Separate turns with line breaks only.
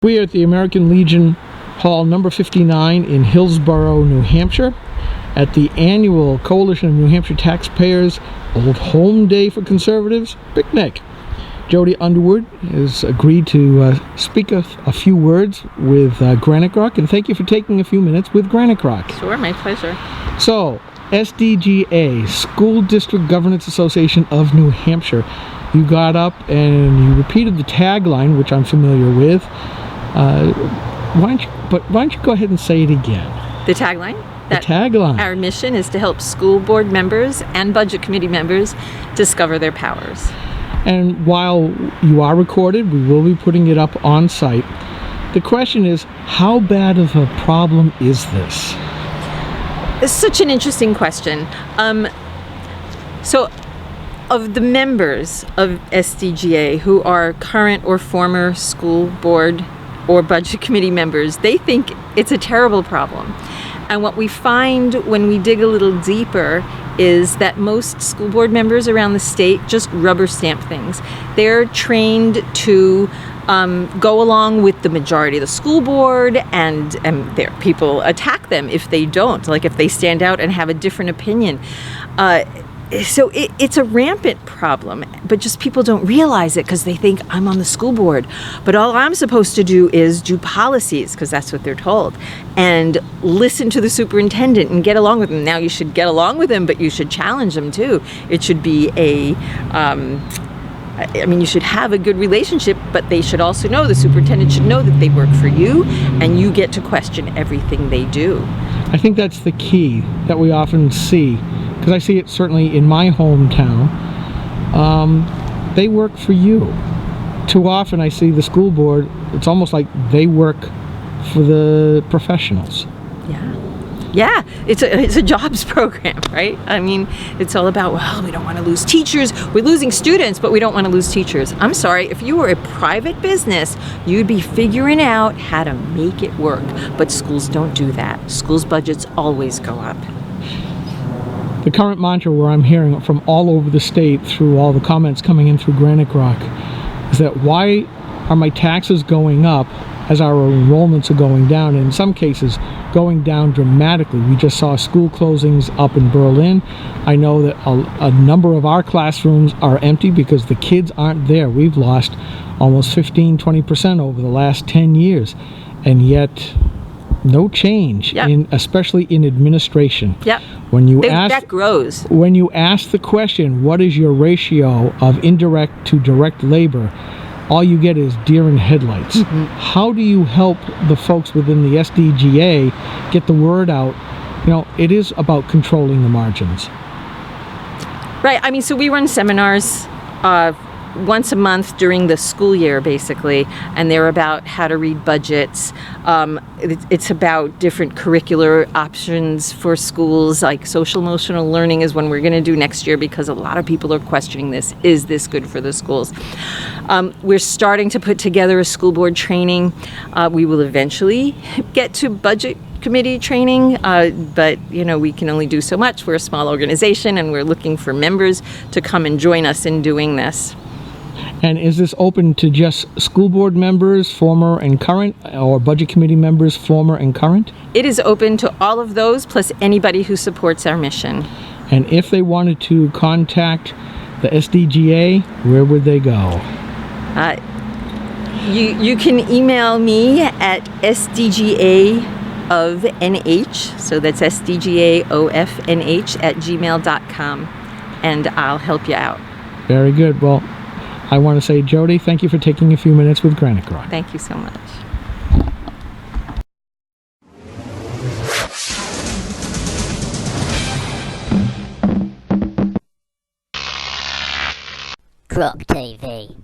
We are at the American Legion Hall number 59 in Hillsborough, New Hampshire, at the annual Coalition of New Hampshire Taxpayers Old Home Day for Conservatives picnic. Jody Underwood has agreed to speak a few words with Granite Rock, and thank you for taking a few minutes with Granite Rock.
Sure, my pleasure.
So, SDGA, School District Governance Association of New Hampshire. You got up and you repeated the tagline, which I'm familiar with. Why don't you go ahead and say it again?
The tagline?
The tagline.
Our mission is to help school board members and budget committee members discover their powers.
And while you are recorded, we will be putting it up on site. The question is, how bad of a problem is this?
It's such an interesting question. So, of the members of SDGA who are current or former school board or budget committee members, they think it's a terrible problem. And what we find when we dig a little deeper is that most school board members around the state just rubber stamp things. They're trained to go along with the majority of the school board, and their people attack them if they don't, like if they stand out and have a different opinion. So it's a rampant problem, but just people don't realize it because they think I'm on the school board. But all I'm supposed to do is do policies, because that's what they're told, and listen to the superintendent and get along with him. Now you should get along with him, but you should challenge him too. It should be you should have a good relationship, but they should also know, the superintendent should know that they work for you and you get to question everything they do.
I think that's the key that we often see, because I see it certainly in my hometown. They work for you. Too often I see the school board, it's almost like they work for the professionals.
Yeah, it's a jobs program, right? I mean, it's all about, well, we don't want to lose teachers. We're losing students, but we don't want to lose teachers. I'm sorry, if you were a private business, you'd be figuring out how to make it work. But schools don't do that. Schools' budgets always go up.
The current mantra where I'm hearing from all over the state through all the comments coming in through Granite Rock is that why are my taxes going up as our enrollments are going down, and in some cases going down dramatically. We just saw school closings up in Berlin. I know that a number of our classrooms are empty because the kids aren't there. We've lost almost 15-20% over the last 10 years, and yet no change, especially in administration.
That grows.
When you ask the question, what is your ratio of indirect to direct labor, all you get is deer in headlights. How do you help the folks within the SDGA get the word out? You know, it is about controlling the margins.
Right. I mean, so we run seminars once a month during the school year, basically, and they're about how to read budgets. It's about different curricular options for schools, like social emotional learning is one we're going to do next year because a lot of people are questioning this. Is this good for the schools? We're starting to put together a school board training. We will eventually get to budget committee training, but we can only do so much. We're a small organization and we're looking for members to come and join us in doing this.
And is this open to just school board members, former and current, or budget committee members, former and current?
It is open to all of those, plus anybody who supports our mission.
And if they wanted to contact the SDGA, where would they go?
You can email me at sdgaofnh, so that's sdgaofnh@gmail.com, and I'll help you out.
Very good. Well, I want to say, Jody, thank you for taking a few minutes with Granite Rock.
Thank you so much.
Croc TV.